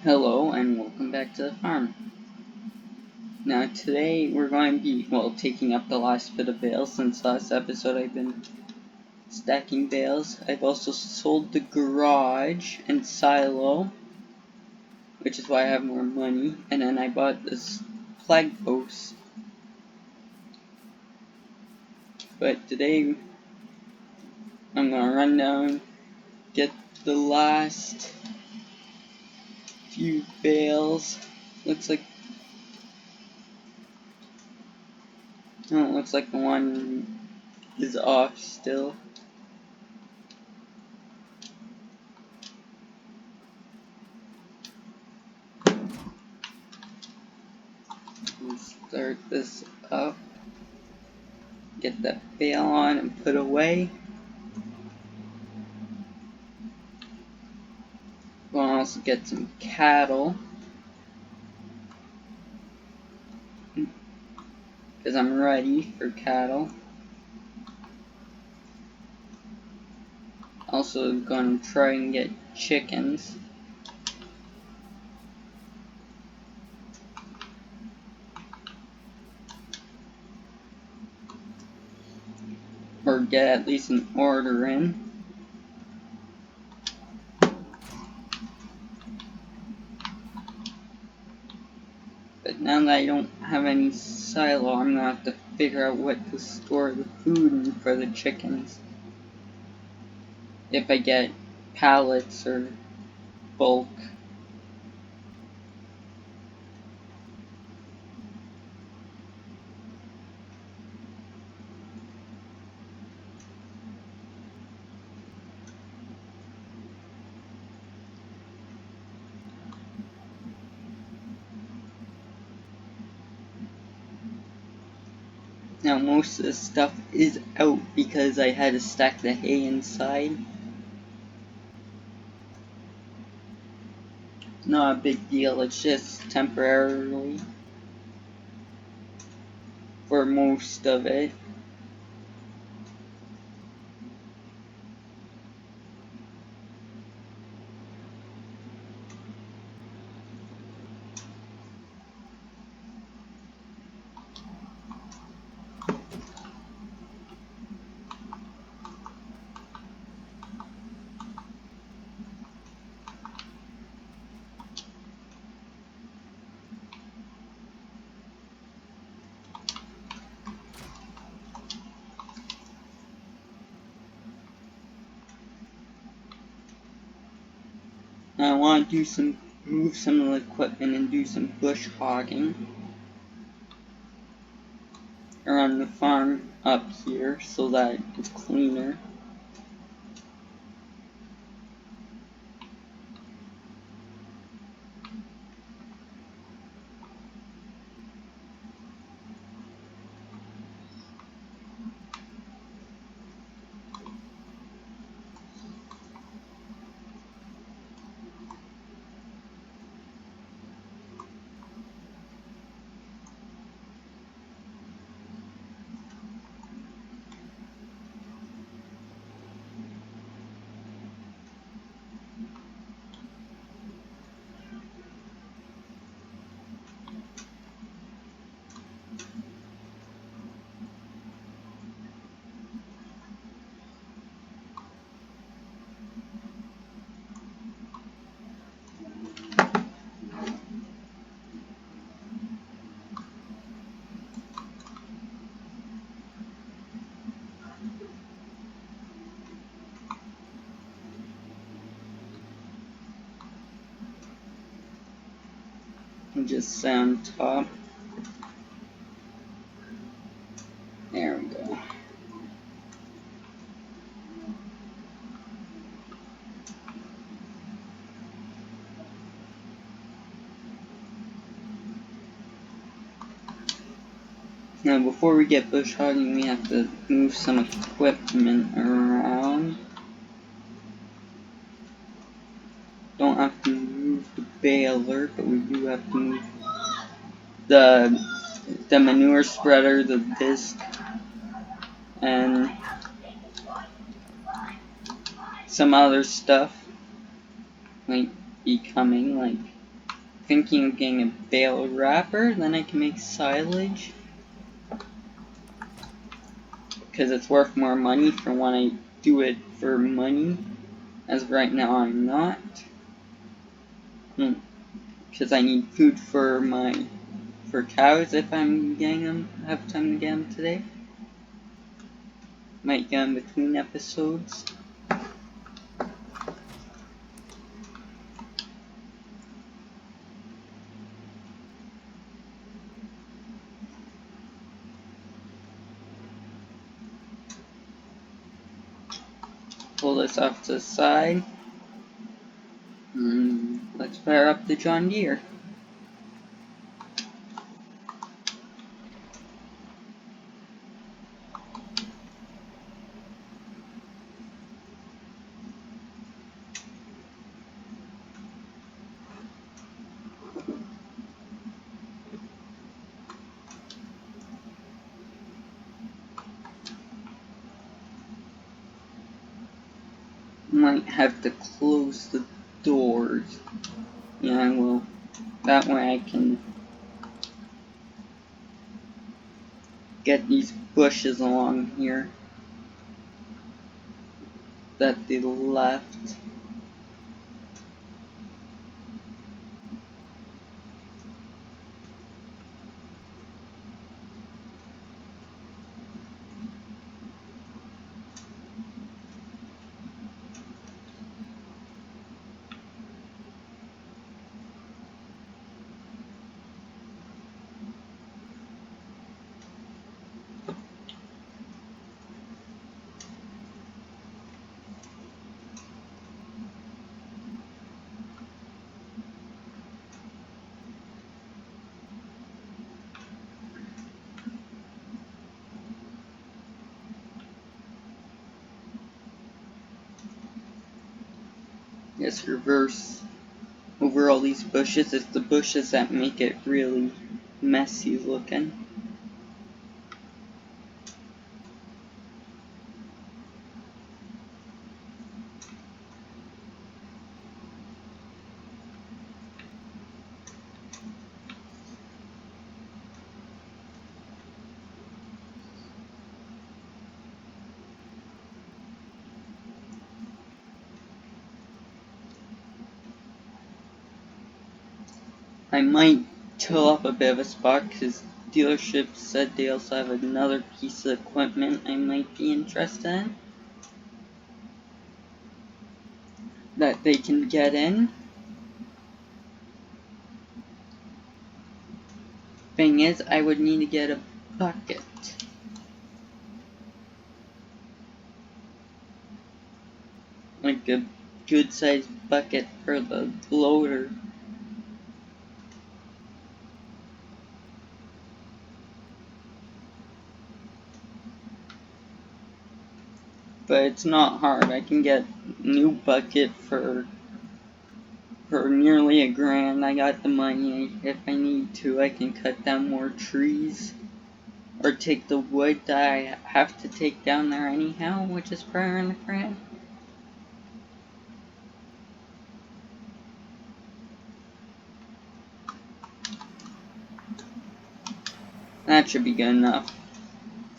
Hello and welcome back to the farm. Now today we're going to be, taking up the last bit of bales. Since last episode I've been stacking bales. I've also sold the garage and silo, which is why I have more money, and then I bought this flag post. But today I'm going to run down, get the last few bales. Looks like the one is off still. Let's start this up. Get that bale on and put away. We'll also get some cattle, because I'm ready for cattle. Also gonna try and get chickens. Or get at least an order in. But now that I don't have any silo, I'm gonna have to figure out what to store the food in for the chickens. If I get pallets or bulk. Now most of the stuff is out because I had to stack the hay inside. Not a big deal, it's just temporarily for most of it. I want to move some of the equipment and do some bush hogging around the farm up here so that it's cleaner. And just set on top. There we go. Now before we get bush hogging, we have to move some equipment around. Don't have to move the baler, but we do have to move the manure spreader, the disc, and some other stuff might be coming, like thinking of getting a bale wrapper, then I can make silage. Because it's worth more money for when I do it for money. As of right now, I'm not. Because I need food for cows if I'm getting them, have time to get them today. Might get them between episodes. Pull this off to the side. Let's fire up the John Deere. Might have to close the doors. Yeah, I will. That way I can get these bushes along here that they left. Just reverse over all these bushes. It's the bushes that make it really messy looking. I might till up a bit of a spot because dealership said they also have another piece of equipment I might be interested in that they can get in. Thing is, I would need to get a bucket. Like a good sized bucket for the loader. But it's not hard. I can get a new bucket for nearly $1,000. I got the money. If I need to, I can cut down more trees. Or take the wood that I have to take down there anyhow, which is probably $1,000. That should be good enough.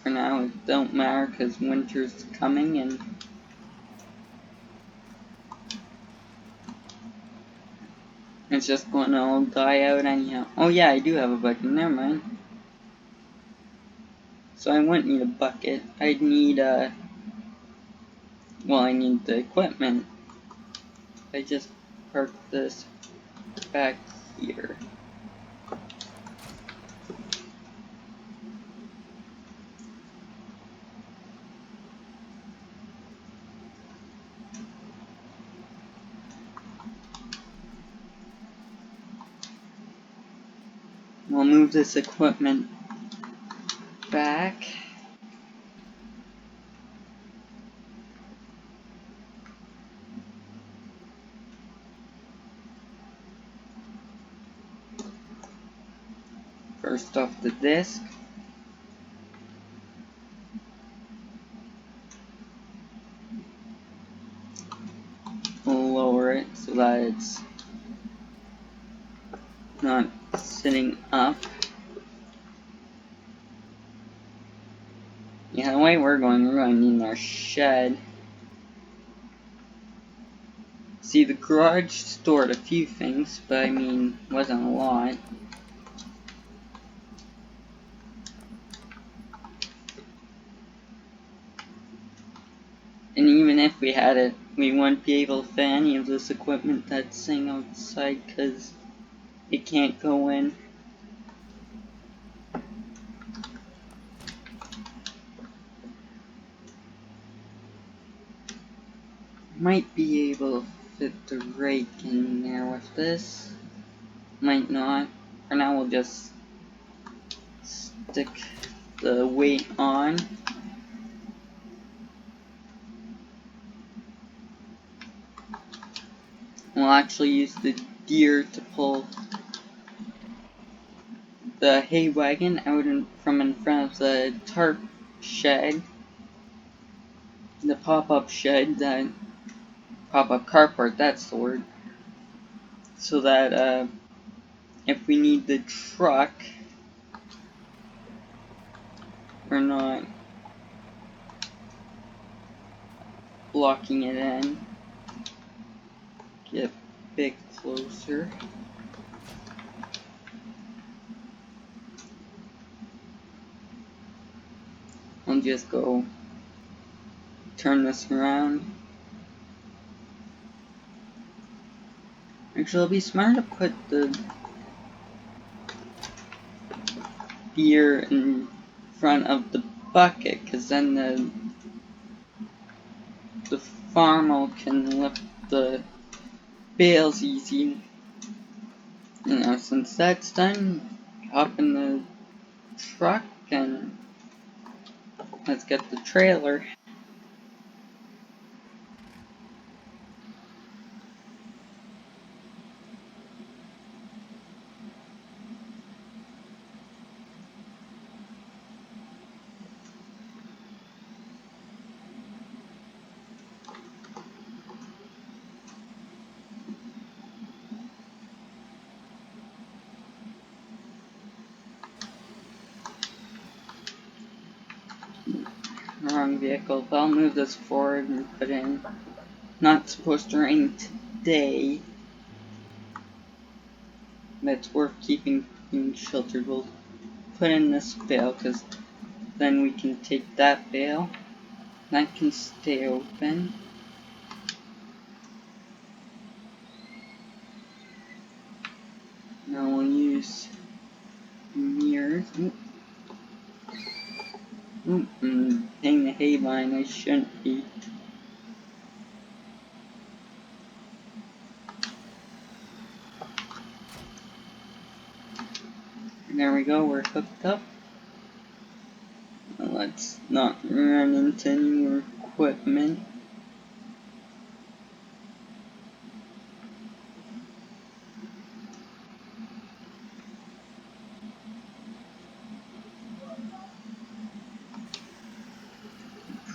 For now, it don't matter because winter's coming and it's just going to all die out anyhow. Oh yeah, I do have a bucket. Never mind. So I wouldn't need a bucket. I'd need well, I need the equipment. I just park this back here. We'll move this equipment back. First off the disc. so that it's not sitting up. Yeah, the way we're going to need our shed. See, the garage stored a few things, but I mean, wasn't a lot. And even if we had it, we wouldn't be able to fit any of this equipment that's sitting outside because it can't go in. Might be able to fit the rake in there with this. Might not. For now we'll just stick the weight on. We'll actually use the gear to pull the hay wagon out from in front of the tarp shed. The pop-up shed, that pop-up carport, that's the word. So that if we need the truck, we're not blocking it in. Get a bit closer. I'll just go turn this around. Actually, it'll be smart to put the gear in front of the bucket, because then the farmer can lift the bales easy. You know, since that's done, hop in the truck and let's get the trailer. Wrong vehicle, but I'll move this forward and put in. Not supposed to rain today. That's worth keeping sheltered. We'll put in this bale, because then we can take that bale. That can stay open. Now we'll use mirrors. Hang the hay line, I shouldn't be. There we go, we're hooked up. Let's not run into any more equipment.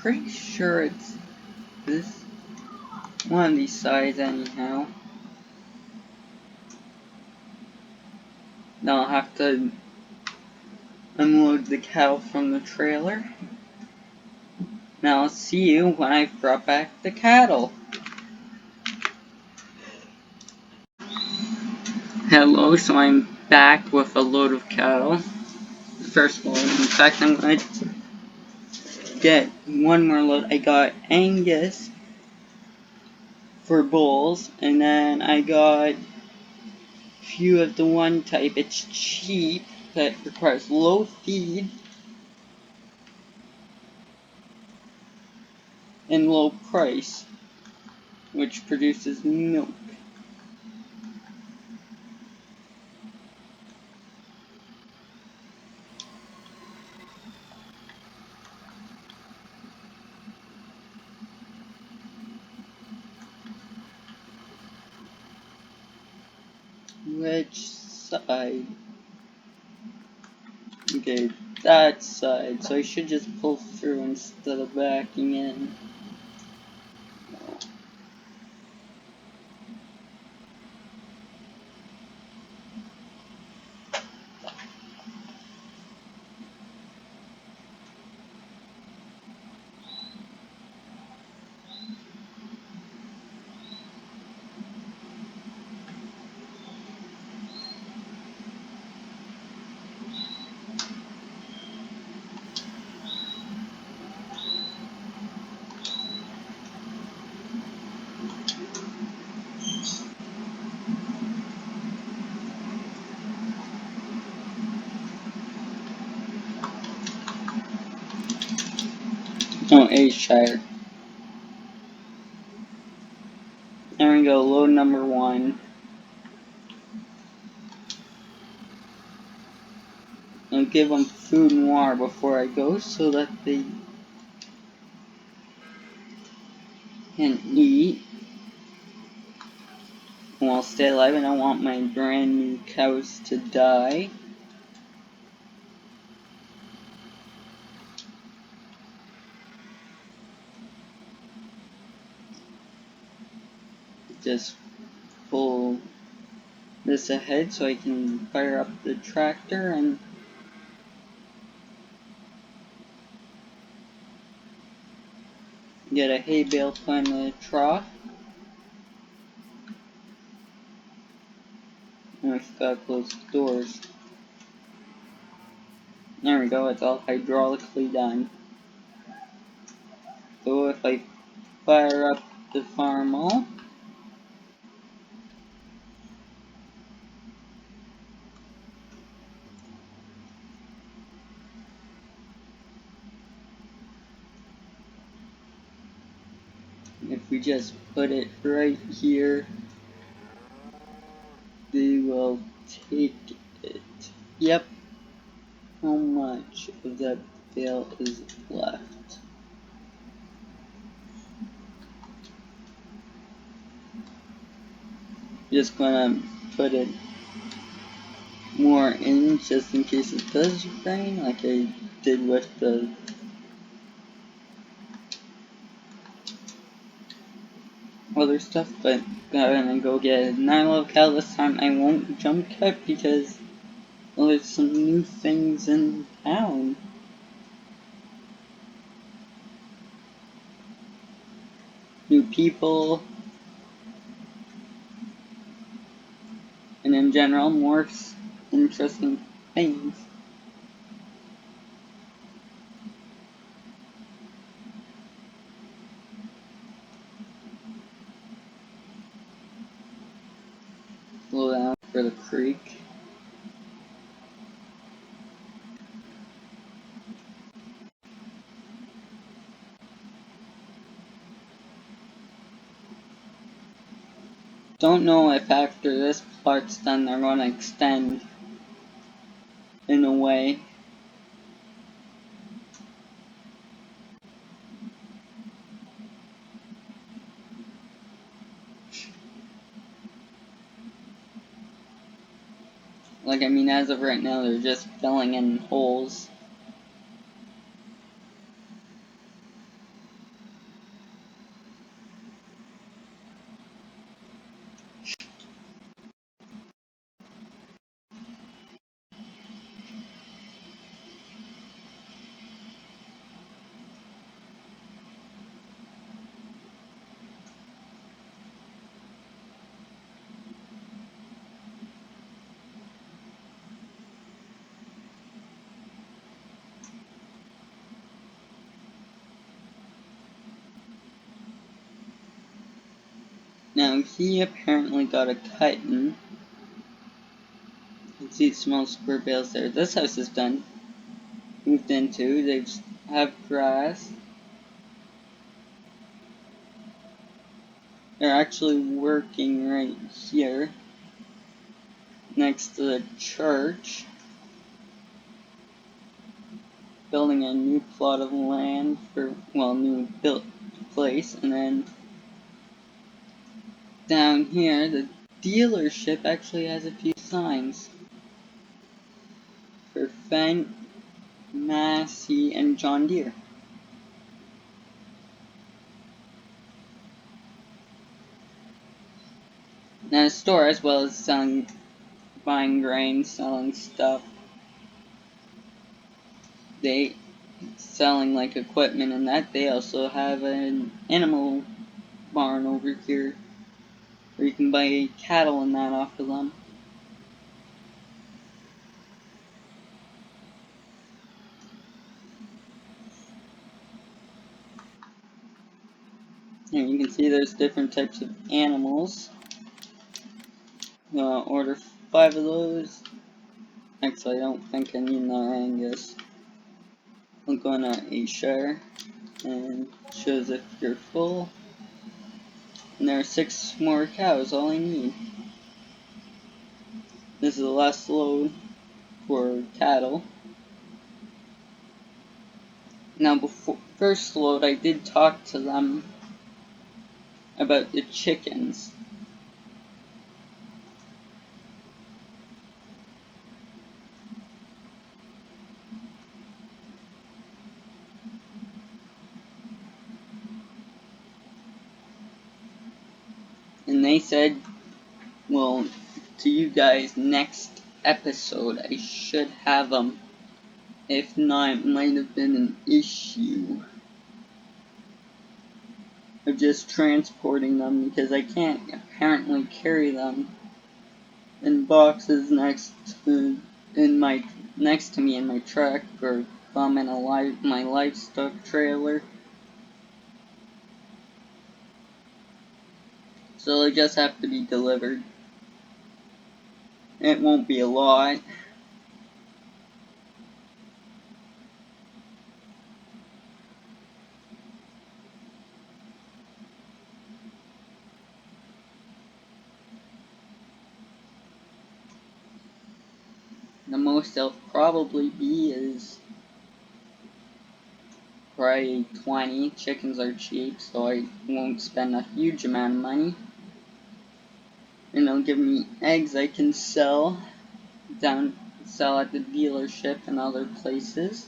Pretty sure it's this one of these sides anyhow. Now I'll have to unload the cattle from the trailer. Now I'll see you when I brought back the cattle. Hello, so I'm back with a load of cattle. First load, in fact I'm going to get one more load. I got Angus for bulls, and then I got a few of the one type. It's cheap, that requires low feed and low price, which produces milk. Which side? Okay, that side. So I should just pull through instead of backing in. Oh, Ayrshire. There we go, load number 1. I'll give them food and water before I go so that they can eat. And I'll stay alive, and I want my brand new cows to die. Just pull this ahead so I can fire up the tractor and get a hay bale put in the trough. And I forgot to close the doors. There we go, it's all hydraulically done. So if I fire up the farm all, if we just put it right here, they will take it. Yep. How much of that bale is left? Just gonna put it more in just in case it does rain, like I did with the other stuff, but I'm gonna go get a 9 cow this time. I won't jump cut because, well, there's some new things in town. New people, and in general, more interesting things. Slow down for the creek. Don't know if after this part's done they're gonna extend in a way. Like, I mean, as of right now, they're just filling in holes. Now, he apparently got a cut-in. You can see small square bales there. This house is done. Moved into. They have grass. They're actually working right here. Next to the church. Building a new plot of land for, well, new built place. And then down here, the dealership actually has a few signs. For Fendt, Massey, and John Deere. Now, a store, as well as buying grain, selling stuff, they selling like equipment and that. They also have an animal barn over here where you can buy cattle and that off of them. Here you can see there's different types of animals. Order 5 of those. Actually, I don't think I need another Angus. I'm going to Ayrshire. and shows if you're full. And there are 6 more cows, all I need. This is the last load for cattle. Now before first load I did talk to them about the chickens. And they said, well, to you guys, next episode I should have them. If not, it might have been an issue of just transporting them because I can't apparently carry them in boxes next to me in my truck, or them in my livestock trailer. So they just have to be delivered. It won't be a lot. The most they'll probably be is probably 20. Chickens are cheap, so I won't spend a huge amount of money. And they'll give me eggs I can sell at the dealership and other places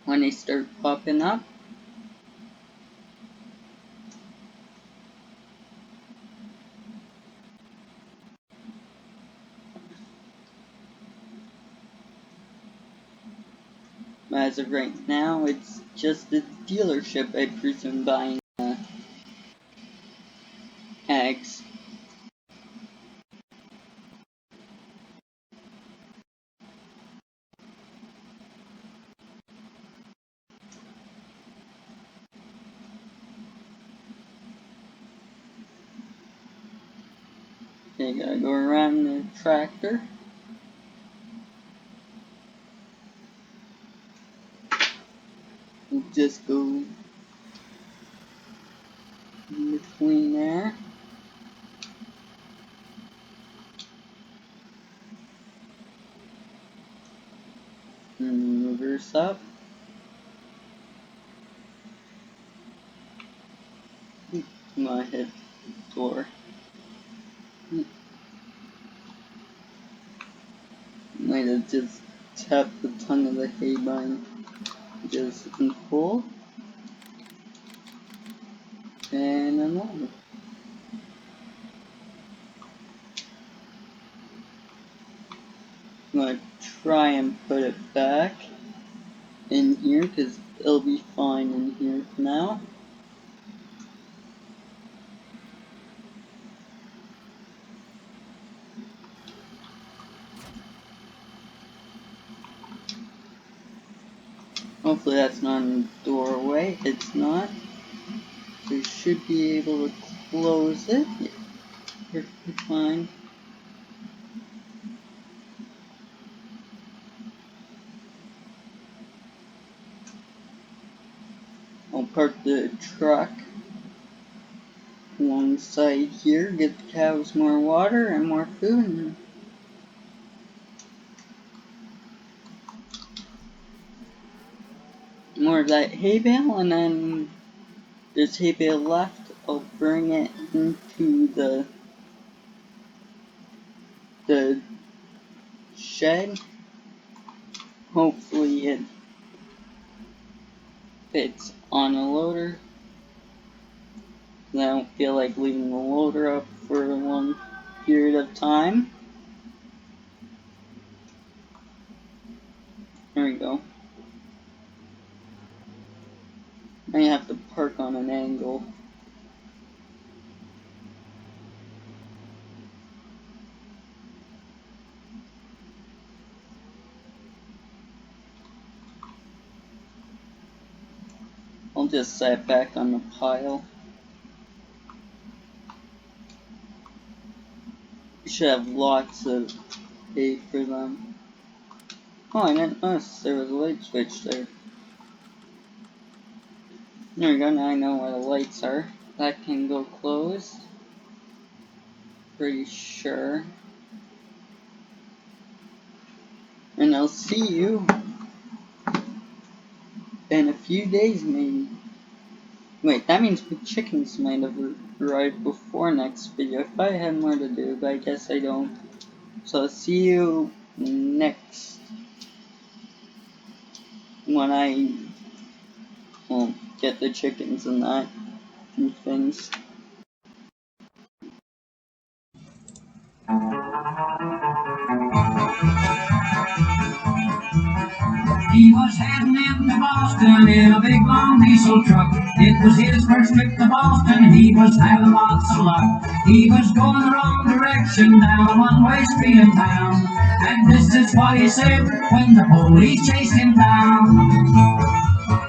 when they start popping up. As of right now, it's just the dealership, I presume, buying eggs. Okay, gotta go around the tractor. We'll just go in between there. And reverse up. I hit the door. Might have just tapped the tongue of the hay vine just in full. And another. I'm gonna try and put it back in here because it'll be fine in here for now. Hopefully that's not in the doorway. It's not. So you should be able to close it. Yeah, perfectly fine. I'll park the truck alongside here, get the cows more water and more food. And more of that hay bale, and then there's hay bale left. I'll bring it into the shed. Hopefully it fits on a loader. I don't feel like leaving the loader up for a long period of time. There we go. I have to park on an angle. I'll just set it back on the pile. We should have lots of hay for them. Oh, I didn't notice there was a light switch there. There we go, now I know where the lights are. That can go closed. Pretty sure. And I'll see you in a few days, maybe. Wait, that means the chickens might have arrived before next video if I had more to do, but I guess I don't. So I'll see you next when I get the chickens and that and things. He was heading into Boston in a big long diesel truck. It was his first trip to Boston, he was having lots of luck. He was going the wrong direction down a one-way street in town, and this is what he said when the police chased him down.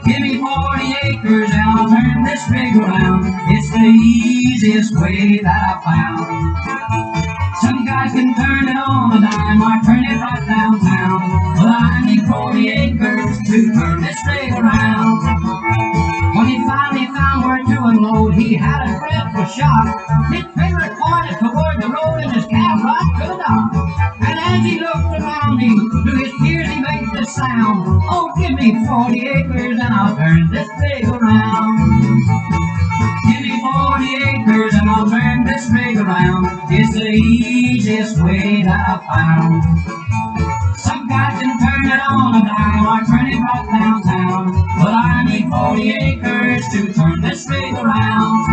Give me 40 acres and I'll turn this rig around. It's the easiest way that I found. Some guys can turn it on a dime or turn it right downtown, but I need 40 acres to turn this rig around. When he finally found where to unload, he had a dreadful shock. His trailer pointed toward the road and his cab right to the dock. And as he looked around him, through his tears he made this sound: oh, give me 40 acres and I'll turn this rig around. Give me 40 acres and I'll turn this rig around. It's the easiest way that I found. Some guys can turn it on a dime or turn it right downtown, but I need 40 acres to turn this rig around.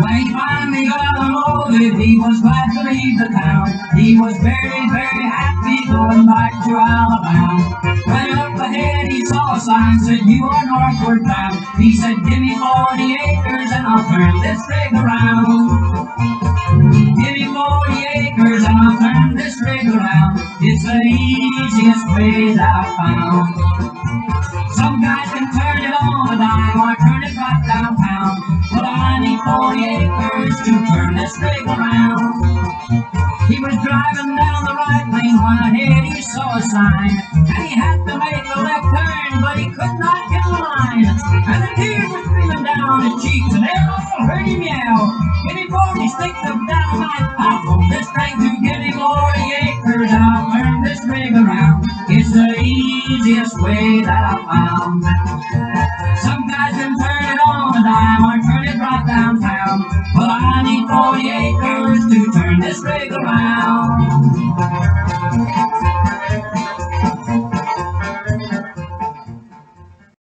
When he finally got unloaded, he was glad to leave the town. He was very, very happy going back to Alabama. When up ahead he saw a sign said, you are northward bound. He said, give me 40 acres and I'll turn this rig around. Give me 40 acres and I'll turn this rig around. It's the easiest way that I found. Some guys can turn it on a dime or turn it right downtown, but I need 40 acres to turn this rig around. He was driving down the right lane when ahead he saw a sign, and he had to make a left turn, but he could not get a line. And the tears were streaming down his cheeks, and they all heard him yell, give me 40 sticks of dynamite, I'll pull this thing to give me 40 acres, and I'll turn this rig around. It's the easiest way that I found. Some guys can turn it on a dime or turn it right downtown, but